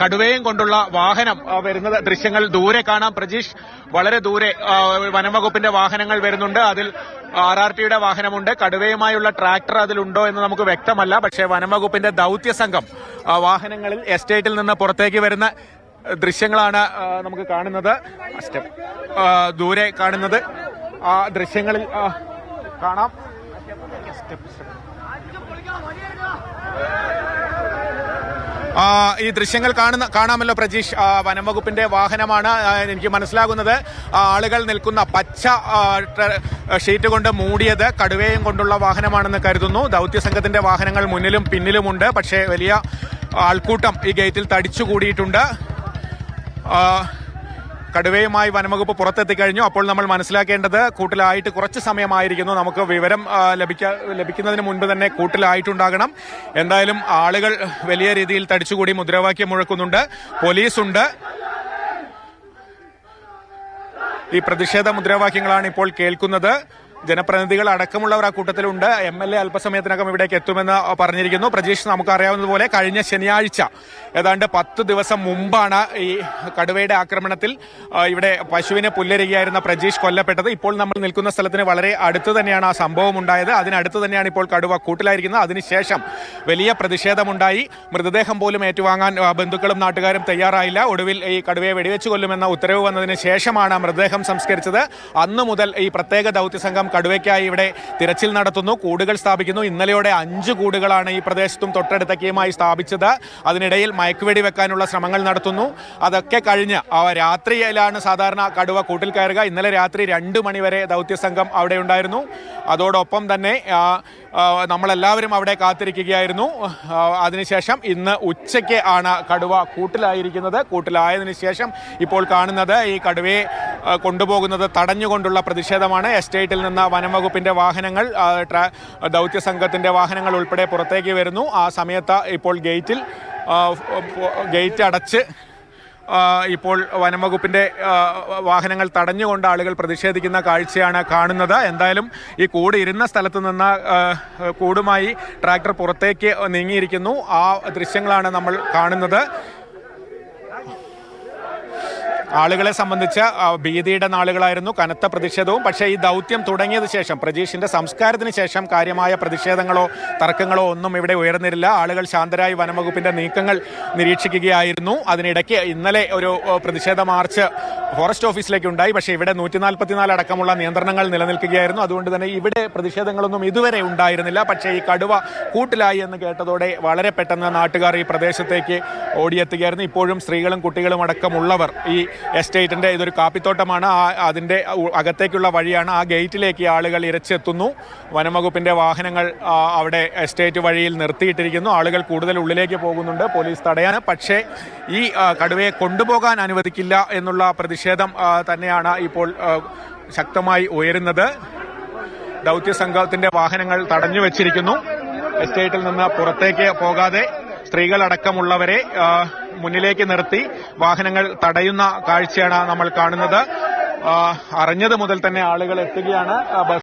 കടുവയും കൊണ്ടുള്ള വാഹനം വരുന്ന ദൃശ്യങ്ങൾ ദൂരെ കാണാം. പ്രജീഷ്, വളരെ ദൂരെ വനംവകുപ്പിന്റെ വാഹനങ്ങൾ വരുന്നുണ്ട്. അതിൽ RRTയുടെ വാഹനമുണ്ട്. കടുവയുമായുള്ള ട്രാക്ടർ അതിലുണ്ടോ എന്ന് നമുക്ക് വ്യക്തമല്ല. പക്ഷേ വനംവകുപ്പിന്റെ ദൌത്യ സംഘം വാഹനങ്ങളിൽ എസ്റ്റേറ്റിൽ നിന്ന് പുറത്തേക്ക് വരുന്ന ദൃശ്യങ്ങളാണ് നമുക്ക് കാണുന്നത്. ദൂരെ കാണുന്നത് ആ ദൃശ്യങ്ങളിൽ കാണാം. ഈ ദൃശ്യങ്ങൾ കാണാമല്ലോ പ്രജീഷ്. വനംവകുപ്പിന്റെ വാഹനമാണ് എനിക്ക് മനസ്സിലാകുന്നത്. ആളുകൾ നിൽക്കുന്ന പച്ച ഷീറ്റ് കൊണ്ട് മൂടിയത് കടുവയും കൊണ്ടുള്ള വാഹനമാണെന്ന് കരുതുന്നു. ദൌത്യസംഘത്തിന്റെ വാഹനങ്ങൾ മുന്നിലും പിന്നിലുമുണ്ട്. പക്ഷേ വലിയ ആൾക്കൂട്ടം ഈ ഗേറ്റിൽ തടിച്ചുകൂടിയിട്ടുണ്ട്. കടുവയുമായി വനംവകുപ്പ് പുറത്തെത്തിക്കഴിഞ്ഞു. അപ്പോൾ നമ്മൾ മനസ്സിലാക്കേണ്ടത് കൂട്ടിലായിട്ട് കുറച്ച് സമയമായിരിക്കുന്നു. നമുക്ക് വിവരം ലഭിക്കുന്നതിന് മുൻപ് തന്നെ കൂട്ടിലായിട്ടുണ്ടാകണം. എന്തായാലും ആളുകൾ വലിയ രീതിയിൽ തടിച്ചുകൂടി മുദ്രാവാക്യം മുഴക്കുന്നുണ്ട്. പോലീസുണ്ട്. ഈ പ്രതിഷേധ മുദ്രാവാക്യങ്ങളാണ് ഇപ്പോൾ കേൾക്കുന്നത്. ജനപ്രതിനിധികൾ അടക്കമുള്ളവർ ആ കൂട്ടത്തിലുണ്ട്. MLA അല്പസമയത്തിനകം ഇവിടേക്ക് എത്തുമെന്ന് പറഞ്ഞിരിക്കുന്നു. പ്രജീഷ്, നമുക്കറിയാവുന്നതുപോലെ കഴിഞ്ഞ ശനിയാഴ്ച ഏതാണ്ട് 10 ദിവസം മുമ്പാണ് ഈ കടുവയുടെ ആക്രമണത്തിൽ ഇവിടെ പശുവിനെ പുല്ലരികയായിരുന്ന പ്രജീഷ് കൊല്ലപ്പെട്ടത്. ഇപ്പോൾ നമ്മൾ നിൽക്കുന്ന സ്ഥലത്തിന് വളരെ അടുത്ത് തന്നെയാണ് ആ സംഭവം ഉണ്ടായത്. അതിനടുത്ത് തന്നെയാണ് ഇപ്പോൾ കടുവ കൂട്ടിലായിരിക്കുന്നത്. അതിനുശേഷം വലിയ പ്രതിഷേധമുണ്ടായി. മൃതദേഹം പോലും ഏറ്റുവാങ്ങാൻ ബന്ധുക്കളും നാട്ടുകാരും തയ്യാറായില്ല. ഒടുവിൽ ഈ കടുവയെ വെടിവെച്ച് കൊല്ലുമെന്ന ഉത്തരവ് വന്നതിന് ശേഷമാണ് മൃതദേഹം സംസ്കരിച്ചത്. അന്നു മുതൽ ഈ പ്രത്യേക ദൌത്യസംഘം കടുവയ്ക്കായി ഇവിടെ തിരച്ചിൽ നടത്തുന്നു, കൂടുകൾ സ്ഥാപിക്കുന്നു. ഇന്നലെയോടെ 5 കൂടുകളാണ് ഈ പ്രദേശത്തും തൊട്ടടുത്തൊക്കെയുമായി സ്ഥാപിച്ചത്. അതിനിടയിൽ മയക്കുവെടി വെക്കാനുള്ള ശ്രമങ്ങൾ നടത്തുന്നു. അതൊക്കെ കഴിഞ്ഞ് രാത്രിയിലാണ് സാധാരണ കടുവ കൂട്ടിൽ കയറുക. ഇന്നലെ രാത്രി 2 മണിവരെ ദൌത്യസംഘം അവിടെ ഉണ്ടായിരുന്നു. അതോടൊപ്പം തന്നെ നമ്മളെല്ലാവരും അവിടെ കാത്തിരിക്കുകയായിരുന്നു. അതിനുശേഷം ഇന്ന് ഉച്ചയ്ക്ക് ആണ് കടുവ കൂട്ടിലായിരിക്കുന്നത്. കൂട്ടിലായതിനു ശേഷം ഇപ്പോൾ കാണുന്നത് ഈ കടുവയെ കൊണ്ടുപോകുന്നത് തടഞ്ഞുകൊണ്ടുള്ള പ്രതിഷേധമാണ്. എസ്റ്റേറ്റിൽ നിന്ന് വനംവകുപ്പിന്റെ വാഹനങ്ങൾ, ദൌത്യസംഘത്തിന്റെ വാഹനങ്ങൾ ഉൾപ്പെടെ പുറത്തേക്ക് വരുന്നു. ആ സമയത്ത് ഇപ്പോൾ ഗേറ്റ് അടച്ച് ഇപ്പോൾ വനംവകുപ്പിന്റെ വാഹനങ്ങൾ തടഞ്ഞുകൊണ്ട് ആളുകൾ പ്രതിഷേധിക്കുന്ന കാഴ്ചയാണ് കാണുന്നത്. എന്തായാലും ഈ കൂട് ഇരുന്ന സ്ഥലത്ത് നിന്ന് കൂടുമായി ട്രാക്ടർ പുറത്തേക്ക് നീങ്ങിയിരിക്കുന്നു. ആ ദൃശ്യങ്ങളാണ് നമ്മൾ കാണുന്നത്. ആളുകളെ സംബന്ധിച്ച് ഭീതിയുടെ നാളുകളായിരുന്നു, കനത്ത പ്രതിഷേധവും. പക്ഷേ ഈ ദൗത്യം തുടങ്ങിയത് ശേഷം, പ്രജീഷിന്റെ സംസ്കാരത്തിന് ശേഷം കാര്യമായ പ്രതിഷേധങ്ങളോ തർക്കങ്ങളോ ഒന്നും ഇവിടെ ഉയർന്നില്ല. ആളുകൾ ശാന്തരായി വനംവകുപ്പിന്റെ നീക്കങ്ങൾ നിരീക്ഷിക്കുകയായിരുന്നു. അതിനിടയ്ക്ക് ഇന്നലെ ഒരു പ്രതിഷേധ മാർച്ച് ഫോറസ്റ്റ് ഓഫീസിലേക്ക് ഉണ്ടായി. പക്ഷേ ഇവിടെ 144 അടക്കമുള്ള നിയന്ത്രണങ്ങൾ നിലനിൽക്കുകയായിരുന്നു. അതുകൊണ്ട് തന്നെ ഇവിടെ പ്രതിഷേധങ്ങളൊന്നും ഇതുവരെ ഉണ്ടായിരുന്നില്ല. പക്ഷേ ഈ കടുവ കൂട്ടിലായി എന്ന് കേട്ടതോടെ വളരെ പെട്ടെന്ന് നാട്ടുകാർ ഈ പ്രദേശത്തേക്ക് ഓടിയെത്തുകയായിരുന്നു. ഇപ്പോഴും സ്ത്രീകളും കുട്ടികളും അടക്കമുള്ളവർ ഈ എസ്റ്റേറ്റിന്റെ ഇതൊരു കാപ്പിത്തോട്ടമാണ്, അതിന്റെ അകത്തേക്കുള്ള വഴിയാണ്. ആ ഗേറ്റിലേക്ക് ആളുകൾ ഇരച്ചെത്തുന്നു. വനംവകുപ്പിന്റെ വാഹനങ്ങൾ അവിടെ എസ്റ്റേറ്റ് വഴിയിൽ നിർത്തിയിട്ടിരിക്കുന്നു. ആളുകൾ കൂടുതൽ ഉള്ളിലേക്ക് പോകുന്നുണ്ട് പോലീസ് തടയാൻ. പക്ഷേ ഈ കടുവയെ കൊണ്ടുപോകാൻ അനുവദിക്കില്ല എന്നുള്ള പ്രതിഷേധം തന്നെയാണ് ഇപ്പോൾ ശക്തമായി ഉയരുന്നത്. ദൌത്യസംഘത്തിന്റെ വാഹനങ്ങൾ തടഞ്ഞു വെച്ചിരിക്കുന്നു. എസ്റ്റേറ്റിൽ നിന്ന് പുറത്തേക്ക് പോകാതെ സ്ത്രീകളടക്കമുള്ളവരെ മുന്നിലേക്ക് നിർത്തി വാഹനങ്ങൾ തടയുന്ന കാഴ്ചയാണ് നമ്മൾ കാണുന്നത്. അറിഞ്ഞത് മുതൽ തന്നെ ആളുകൾ എത്തുകയാണ്.